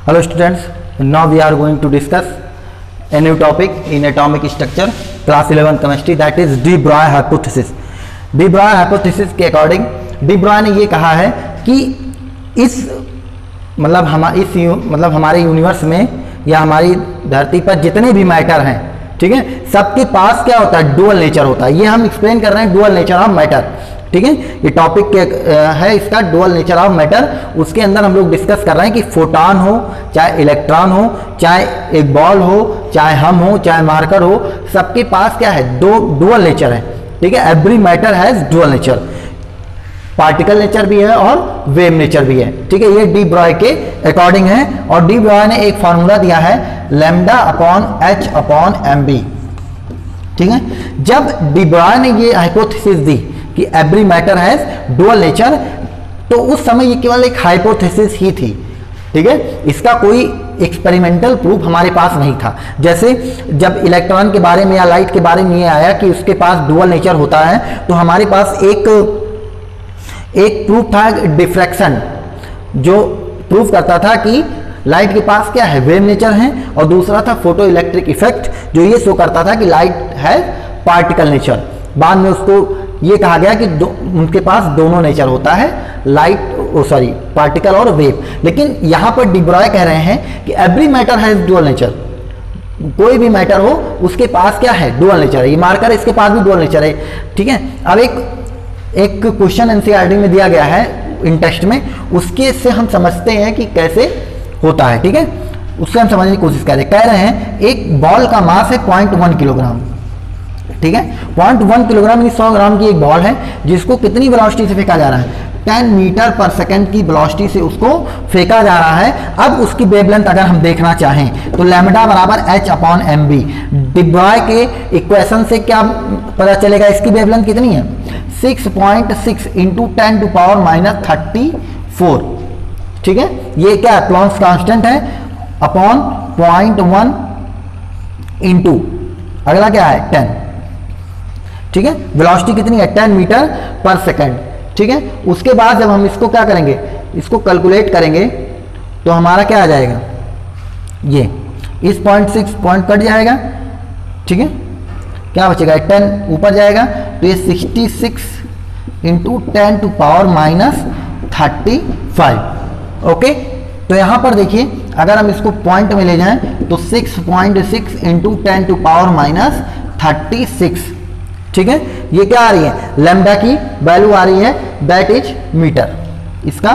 Hello students, now we are going to discuss a new topic in atomic structure, class 11 chemistry, that is de Broglie hypothesis. de Broglie hypothesis के according de Broglie ने ये कहा है कि हमारे universe में या हमारी धरती पर जितने भी मैटर हैं, ठीक है, सबके पास क्या होता है, डुअल नेचर होता है. ये हम एक्सप्लेन कर रहे हैं डुअल नेचर ऑफ मैटर. ठीक है, ये टॉपिक है इसका डुअल नेचर ऑफ मैटर. उसके अंदर हम लोग डिस्कस कर रहे हैं कि फोटॉन हो, चाहे इलेक्ट्रॉन हो, चाहे एक बॉल हो, चाहे हम हो, चाहे मार्कर हो, सबके पास क्या है, दो डुअल नेचर है. ठीक है, every matter has dual nature. Particle nature भी है और वेव नेचर भी है. ठीक है, ये डी ब्रॉय के अकॉर्डिंग है. और डी ब्रॉय ने एक फॉर्मूला दिया है lambda upon H upon M B. ठीक है, जब डी ब्रॉय ने ये हाइपोथेसिस दी कि every matter has dual nature, तो उस समय ये केवल एक हाइपोथेसिस ही थी. ठीक है, इसका कोई एक्सपेरिमेंटल प्रूफ हमारे पास नहीं था. जैसे जब इलेक्ट्रॉन के बारे में या लाइट के बारे में ये आया कि उसके पास डुअल नेचर होता है, तो हमारे पास एक प्रूफ था डिफ्रैक्शन, जो प्रूफ करता था कि लाइट के पास क्या है, वेव नेचर है. और दूसरा था फोटो इलेक्ट्रिक इफेक्ट, जो ये शो करता था कि लाइट है पार्टिकल नेचर. बाद में उसको ये कहा गया कि उनके पास दोनों नेचर होता है, पार्टिकल और वेव. लेकिन यहाँ पर डी ब्रॉय कह रहे हैं कि every matter has dual nature. कोई भी मैटर हो उसके पास क्या है, डुअल नेचर है. ये मार्कर, इसके पास भी डुअल नेचर है. ठीक है, अब एक क्वेश्चन एनसीईआरटी में दिया गया है इन टेक्स्ट में, उसके से हम समझते हैं कि कैसे होता है. ठीक है, उससे हम समझने की कोशिश कर रहे हैं एक बॉल का मास है 0.1 किलोग्राम. ठीक है, 0.1 किलोग्राम यानी 100 ग्राम की एक बॉल है, जिसको कितनी वेलोसिटी से फेंका जा रहा है, 10 मीटर पर सेकंड की वेलोसिटी से उसको फेंका जा रहा है. अब उसकी वेवलेंथ अगर हम देखना चाहें तो लैम्डा बराबर H upon M B. De Broglie के इक्वेशन से क्या पता चलेगा, इसकी वेवलेंथ कितनी है, 6.6 इंटू 10 टू पावर माइनस 34. ठीक है, ये क्या है, प्लॉन्क्स कांस्टेंट है, अपॉन 0.1 इंटू अगला क्या है 10. ठीक है, वेलोसिटी कितनी है, 10 मीटर पर सेकंड. ठीक है, उसके बाद जब हम इसको क्या करेंगे, इसको कैलकुलेट करेंगे तो हमारा क्या आ जाएगा, ये इस 0.6 पॉइंट कट जाएगा. ठीक है, क्या बचेगा, 10 ऊपर जाएगा, तो ये 66 into 10 to power minus 35. Okay, तो यहां पर देखिए अगर हम इसको पॉइंट में ले जाएं तो 6.6 इंटू 10 टू पावर माइनस 36. ठीक है, ये क्या आ रही है, लैम्डा की वैल्यू आ रही है, दैट इज मीटर इसका.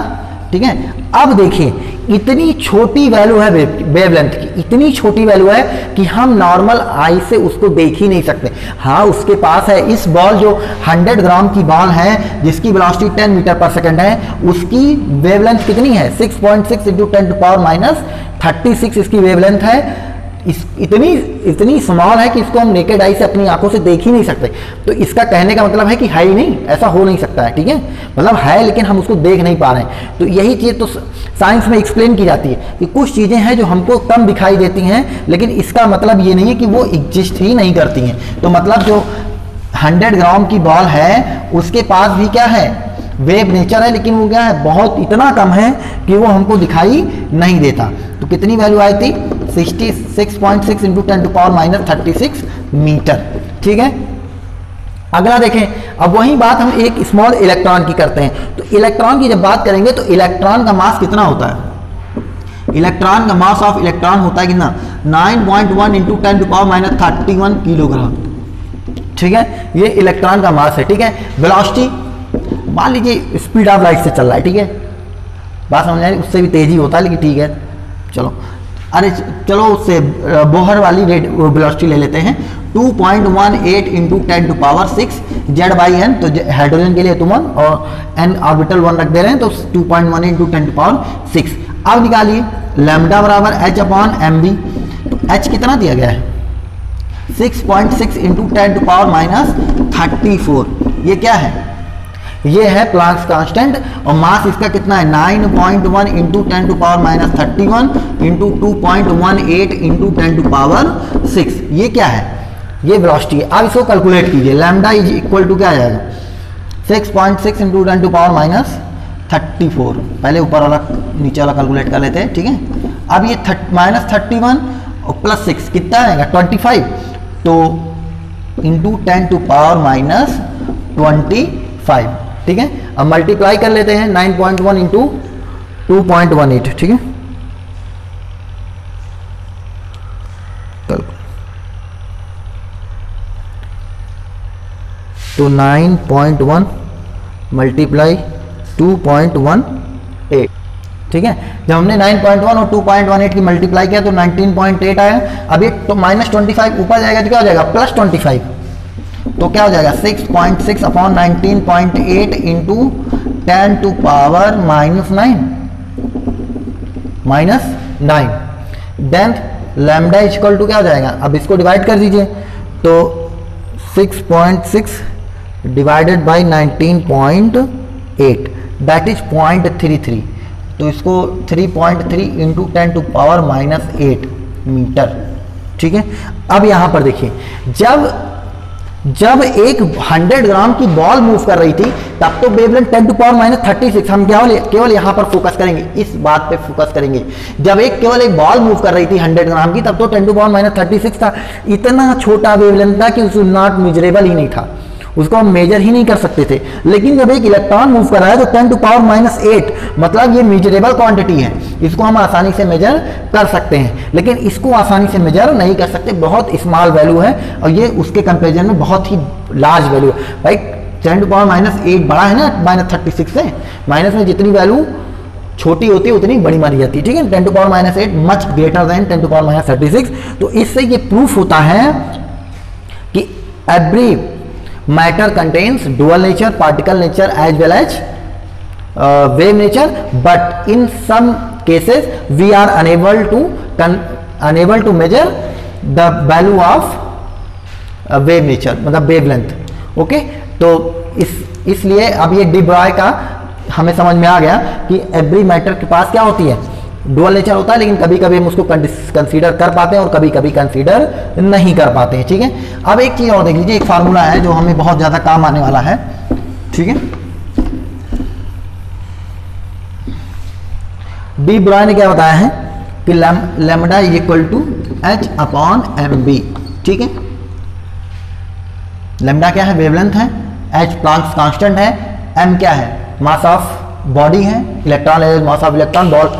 ठीक है, अब देखिए इतनी छोटी वैल्यू है वेवलेंथ की, इतनी छोटी वैल्यू है कि हम नॉर्मल आई से उसको देख ही नहीं सकते. हाँ, उसके पास है इस बॉल, जो 100 ग्राम की बॉल है जिसकी वेलोसिटी 10 मीटर पर सेकंड है, उसकी वेवलेंथ कितनी है, 6.6 इंटू 10 टू पावर माइनस 36 इसकी वेवलेंथ है. इतनी स्मॉल है कि इसको हम नेकेड आई से अपनी आंखों से देख ही नहीं सकते. तो इसका कहने का मतलब है कि है ही नहीं, ऐसा हो नहीं सकता है. ठीक है, मतलब है लेकिन हम उसको देख नहीं पा रहे हैं. तो यही चीज़ तो साइंस में एक्सप्लेन की जाती है कि कुछ चीज़ें हैं जो हमको कम दिखाई देती हैं, लेकिन इसका मतलब ये नहीं है कि वो एग्जिस्ट ही नहीं करती हैं. तो मतलब जो 100 ग्राम की बॉल है उसके पास भी क्या है, वेव नेचर है, लेकिन वो क्या है, बहुत इतना कम है कि वो हमको दिखाई नहीं देता. तो कितनी वैल्यू आई थी, 66.6 into 10 to power minus 36 metre. ठीक है, अगला देखें. अब वही बात हम एक स्मॉल इलेक्ट्रॉन की करते हैं. तो इलेक्ट्रॉन की जब बात करेंगे तो इलेक्ट्रॉन का मास कितना होता है, इलेक्ट्रॉन का मास ऑफ इलेक्ट्रॉन होता है कितना, 9.1 into 10 to power minus 31 kilogram. ठीक है, ये इलेक्ट्रॉन का मास है. ठीक है, वेलोसिटी मान लीजिए स्पीड ऑफ लाइट से चल रहा है. ठीक है, बात समझ आए, उससे भी तेजी होता है, लेकिन ठीक है चलो उससे बोहर वाली रेट वेलोसिटी ले लेते हैं, 2.18 इंटू 10 टू पावर 6 Z/n. तो हाइड्रोजन के लिए तो 1 और n ऑर्बिटल 1 रख दे रहे हैं, तो 2.18 इंटू 10 टू पावर 6. अब निकालिए लैम्डा बराबर h अपॉन एम बी. तो h कितना दिया गया है, 6.6 इंटू 10 टू पावर माइनस 34. ये क्या है, ये है प्लैंक्स कांस्टेंट. और मास इसका कितना है, 9.1 into 10 to power minus 31 into 2.18 into 10 to power 6. ये क्या है, ये वेलोसिटी है. अब इसको कैलकुलेट कीजिए, लैम्डा इज इक्वल टू क्या आ जाएगा, 6.6 इंटू 10 टू पावर माइनस 34. पहले ऊपर वाला नीचे वाला कैलकुलेट कर लेते हैं. ठीक है, अब ये -31 और +6 कितना आएगा 25, तो इंटू 10 टू पावर -25, ठीक है। अब मल्टीप्लाई कर लेते हैं 9.1 इंटू 2.18, ठीक है। तो 9.1 मल्टीप्लाई 2.18, ठीक है। जब हमने 9.1 और 2.18 की मल्टीप्लाई किया तो 19.8 आया। अब ये तो -25 ऊपर जाएगा तो क्या हो जाएगा +25, तो क्या हो जाएगा 6.6 upon 19.8 into 10 to power -9 then lambda equal to क्या हो जाएगा, अब इसको डिवाइड कर दीजिए, तो 6.6 डिवाइडेड बाई 19.8 दैट इज 0.33, तो इसको 3.3 इंटू 10 टू पावर -8 मीटर, ठीक है। अब यहां पर देखिए, जब एक 100 ग्राम की बॉल मूव कर रही थी तब तो वेवलेंथ 10 टू पावर -36, हम केवल यहां पर फोकस करेंगे, इस बात पे फोकस करेंगे। जब केवल एक बॉल मूव कर रही थी 100 ग्राम की तब तो 10 टू पावर -36 था, इतना छोटा वेवलेंथ था कि उसको नॉट मेजरेबल ही नहीं था, उसको हम मेजर ही नहीं कर सकते थे। लेकिन जब एक इलेक्ट्रॉन मूव कर रहा है तो 10 टू पावर -8, मतलब ये मेजरेबल क्वांटिटी है, इसको हम आसानी से मेजर कर सकते हैं। लेकिन इसको आसानी से मेजर नहीं कर सकते, बहुत स्मॉल वैल्यू है और ये उसके कंपेरिजन में बहुत ही लार्ज वैल्यू है। भाई 10 टू पावर -8 बड़ा है ना -36 से, माइनस में जितनी वैल्यू छोटी होती है उतनी बड़ी मानी जाती है, ठीक है। 10 to power -8 much greater than 10 to power -36। तो इससे ये प्रूफ होता है कि every matter contains dual nature, particle nature as well as wave nature, but in some cases we are unable to measure the value of wave nature, मतलब wavelength, okay. तो इसलिए अब ये डी ब्रॉय का हमें समझ में आ गया कि एवरी मैटर के पास क्या होती है, डुअल नेचर होता है, लेकिन कभी कभी हम उसको कंसीडर कर पाते हैं और कभी कभी कंसीडर नहीं कर पाते हैं, ठीक है। अब एक चीज और देख लीजिए, एक फार्मूला है जो हमें बहुत ज्यादा काम आने वाला है, ठीक है। डी ब्रॉय ने क्या बताया है कि lambda is equal to H upon M B, ठीक है। लैम्डा क्या है, वेवलेंथ है, एच प्लैंक्स कांस्टेंट है, एम क्या है, मास ऑफ बॉडी है, electron mass of electron, ball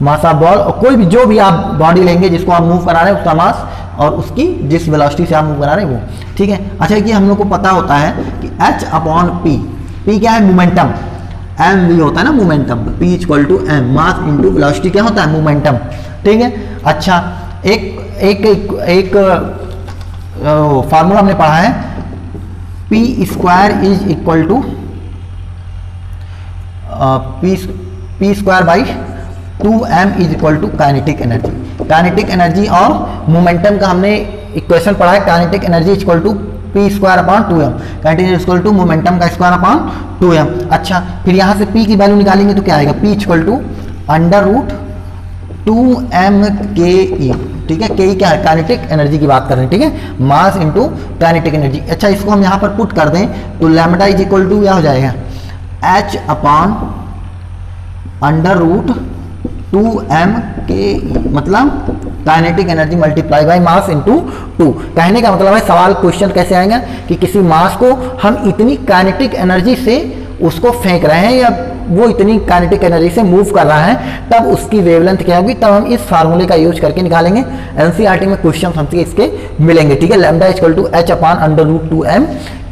mass of ball, और कोई भी जो भी आप बॉडी लेंगे जिसको आप मूव करा रहे हैं उसका मास और उसकी जिस वेलोसिटी से आप मूव करा रहे हैं वो, ठीक है। अच्छा, ये हम लोग को पता होता है कि h अपॉन पी, पी क्या है मोमेंटम, एम वी होता है ना momentum, P equal to M, mass into velocity क्या होता है मोमेंटम, ठीक है। अच्छा, एक फार्मूला हमने पढ़ा है, P square is equal to P square by 2m is equal to kinetic energy. Kinetic energy और मोमेंटम का हमने इक्वेशन पढ़ा है, kinetic energy equal to P square upon 2m, kinetic energy equal to momentum का square upon 2m। अच्छा, फिर यहाँ से p की वैल्यू निकालेंगे तो क्या आएगा, p equal to √2m ke, ठीक है। ke क्या है, काइनेटिक एनर्जी की बात कर रहे हैं, ठीक है, मास इंटू काइनेटिक एनर्जी। अच्छा, इसको हम यहाँ पर पुट कर दें तो लैम्डा इज इक्वल टू क्या हो जाएगा, h अपॉन √2m के, मतलब kinetic energy multiply by mass into 2। कहने का मतलब है, सवाल क्वेश्चन कैसे आएगा कि किसी मास को हम इतनी काइनेटिक एनर्जी से उसको फेंक रहे हैं या वो इतनी काइनेटिक एनर्जी से मूव कर रहा है, तब उसकी वेवलेंथ क्या होगी, तब हम इस फार्मूले का यूज करके निकालेंगे। एनसीईआरटी में क्वेश्चन हमसे इसके मिलेंगे, ठीक है। Lambda equal to h upon √2m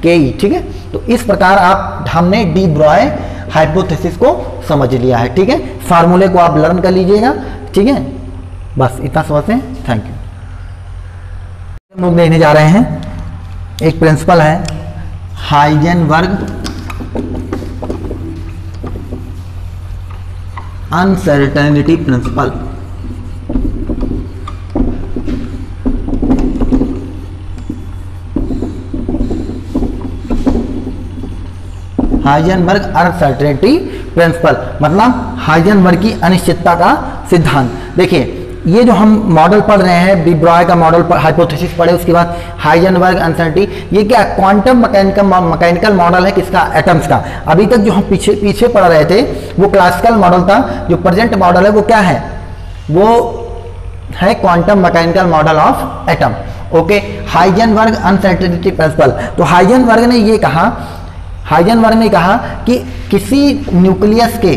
के, ठीक है। तो इस प्रकार हमने डी ब्रॉय हाइपोथेसिस को समझ लिया है, ठीक है। फार्मूले को आप लर्न कर लीजिएगा, ठीक है। बस इतना समझते हैं, थैंक यू। हम लोग देखने जा रहे हैं, एक प्रिंसिपल है Heisenberg uncertainty principle. Heisenberg uncertainty principle मतलब हाइजेनबर्ग की अनिश्चितता का सिद्धांत। देखिए, ये जो हम मॉडल पढ़ रहे हैं, डी ब्रॉय का मॉडल हाइपोथेसिस पढ़े, उसके बाद हाइजेनबर्ग अनसर्टेनिटी, ये क्या क्वांटम मैकेनिकल मॉडल है, किसका, एटम्स का। अभी तक जो हम पीछे पढ़ रहे थे वो क्लासिकल मॉडल था, जो प्रेजेंट मॉडल है वो क्या है, वो है quantum mechanical model of atom. Okay, Heisenberg uncertainty principle. तो हाइजेनबर्ग ने कहा कि किसी न्यूक्लियस के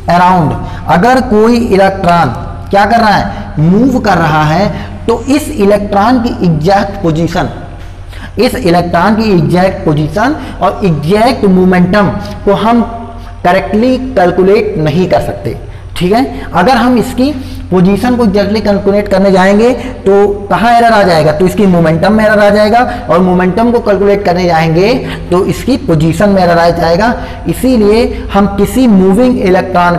अराउंड अगर कोई इलेक्ट्रॉन क्या कर रहा है, मूव कर रहा है, तो इस इलेक्ट्रॉन की एग्जैक्ट पोजीशन और एग्जैक्ट मोमेंटम को हम करेक्टली कैलकुलेट नहीं कर सकते। ठीक है, अगर हम इसकी पोजीशन को एग्जैक्टली कैलकुलेट करने जाएंगे तो कहाँ एरर आ जाएगा, तो इसकी मोमेंटम में एरर आ जाएगा, और मोमेंटम को कैलकुलेट करने जाएंगे तो इसकी पोजीशन में एरर आ जाएगा। इसीलिए हम किसी मूविंग इलेक्ट्रॉन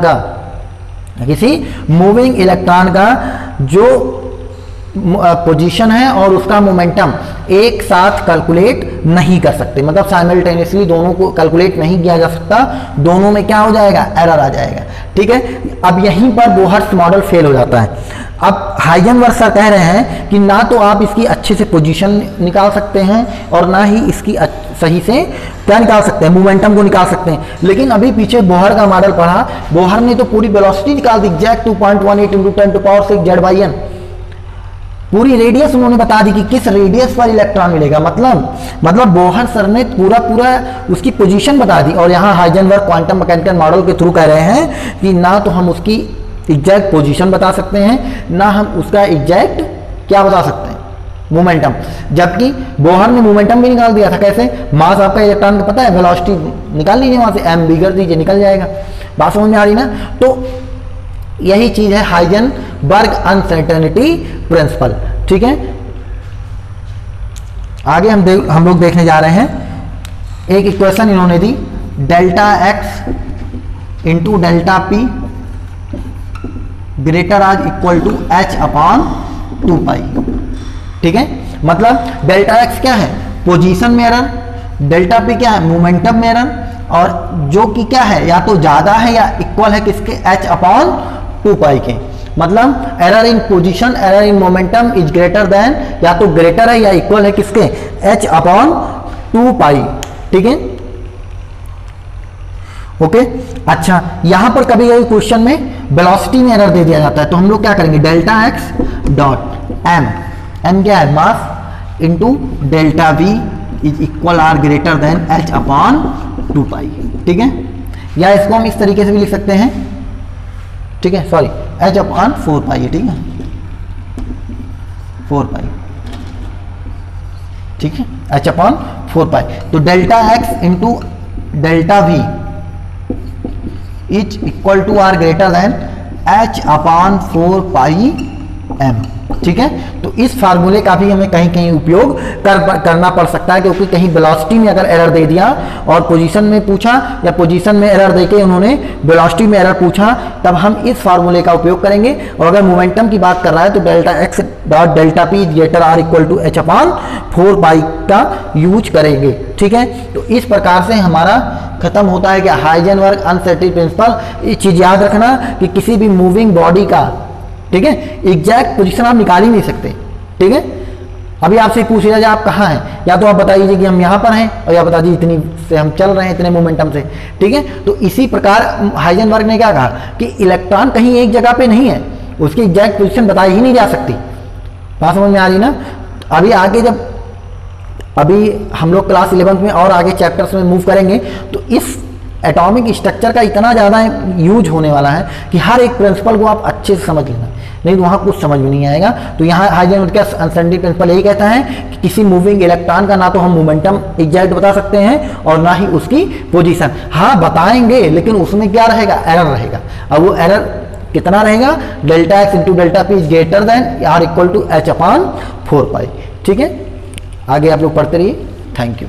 का जो पोजीशन है और उसका मोमेंटम एक साथ कैलकुलेट नहीं कर सकते, मतलब साइमल्टेनियसली दोनों को कैलकुलेट नहीं किया जा सकता, दोनों में क्या हो जाएगा, एरर आ जाएगा। ठीक है, अब यहीं पर बोहर्स मॉडल फेल हो जाता है। अब हाइजेनबर्ग सर कह रहे हैं कि ना तो आप इसकी अच्छे से पोजीशन निकाल सकते हैं और ना ही इसकी सही से क्या निकाल सकते हैं, मोमेंटम को निकाल सकते हैं। लेकिन अभी पीछे बोहर का मॉडल पढ़ा, बोहर ने तो पूरी वेलोसिटी निकाल दी, एग्जैक्ट 2.18 × 10⁶ Z/n, पूरी रेडियस उन्होंने बता दी कि किस रेडियस पर इलेक्ट्रॉन मिलेगा। मतलब बोहर सर ने पूरा उसकी पोजीशन बता दी। और यहाँ हाइजेनबर्ग क्वांटम मैकेनिकल मॉडल के थ्रू कह रहे हैं कि ना तो हम उसकी एग्जैक्ट पोजीशन बता सकते हैं, ना हम उसका एग्जैक्ट क्या बता सकते हैं, मोमेंटम। जबकि बोहर ने मोमेंटम भी निकाल दिया था। कैसे, मास आपका इलेक्ट्रॉन का पता है, वेलोसिटी निकाल लीजिए वहां से, m b कर दीजिए, निकल जाएगा। बात समझ में आ रही ना। तो यही चीज है हाइजेनबर्ग अनसर्टेनिटी प्रिंसिपल। ठीक है, आगे हम लोग देखने जा रहे हैं, एक इक्वेशन इन्होंने दी, delta x into delta p greater आज इक्वल टू h/2π। ठीक है, मतलब डेल्टा x क्या है, पोजीशन में एरर, डेल्टा p क्या है, मोमेंटम में एरर, और जो कि क्या है, या तो ज्यादा है या इक्वल है किसके, h/2π के। मतलब error in position, error in momentum is greater then, या तो ग्रेटर है या इक्वल है किसके, h/2π। ठीक है, ओके। अच्छा, यहां पर कभी कभी क्वेश्चन में वेलोसिटी में एरर दे दिया जाता है, तो हम लोग क्या करेंगे, डेल्टा x डॉट m क्या है, mass, into delta v is equal or greater than h/2π। ठीक है, या इसको हम इस तरीके से भी लिख सकते हैं, ठीक है, सॉरी, h/4π है। ठीक है, 4π, ठीक है, h/4π। तो delta x into delta v is equal to or greater than h/4πm। ठीक है, तो इस फार्मूले का भी हमें कहीं कहीं उपयोग करना पड़ सकता है, क्योंकि कहीं वेलोसिटी में अगर एरर दे दिया और पोजीशन में पूछा, या पोजीशन में एरर देके उन्होंने वेलोसिटी में एरर पूछा, तब हम इस फार्मूले का उपयोग करेंगे। और अगर मोमेंटम की बात कर रहा है तो delta x dot delta p greater or equal to h/4π का यूज करेंगे। ठीक है, तो इस प्रकार से हमारा खत्म होता है कि हाइजेनबर्ग अनसर्टेनिटी प्रिंसिपल। ये चीज याद रखना कि किसी भी मूविंग बॉडी का, ठीक है, एग्जैक्ट पोजीशन आप निकाल ही नहीं सकते। ठीक है, अभी आपसे पूछ लिया जाए आप कहाँ हैं, या तो आप बता दीजिए कि हम यहाँ पर हैं, और या बता दीजिए इतनी से हम चल रहे हैं, इतने मोमेंटम से। ठीक है, तो इसी प्रकार हाइजेनबर्ग ने क्या कहा कि इलेक्ट्रॉन कहीं एक जगह पे नहीं है, उसकी एग्जैक्ट पोजीशन बताई ही नहीं जा सकती। बात समझ में आ रही ना। अभी आगे जब अभी हम लोग क्लास 11th में और आगे चैप्टर्स में मूव करेंगे, तो इस एटॉमिक स्ट्रक्चर का इतना ज़्यादा यूज होने वाला है कि हर एक प्रिंसिपल को आप अच्छे से समझ लेना, नहीं तो वहाँ कुछ समझ में नहीं आएगा। तो यहाँ हाइजेनबर्ग का अनसर्टेनिटी प्रिंसिपल यही कहता है कि किसी मूविंग इलेक्ट्रॉन का ना तो हम मोमेंटम एग्जैक्ट बता सकते हैं और ना ही उसकी पोजीशन। हाँ बताएंगे, लेकिन उसमें क्या रहेगा, एरर रहेगा। और वो एरर कितना रहेगा, delta x into delta p is greater than or equal to h/4π। ठीक है, आगे आप लोग पढ़ते रहिए। Thank you.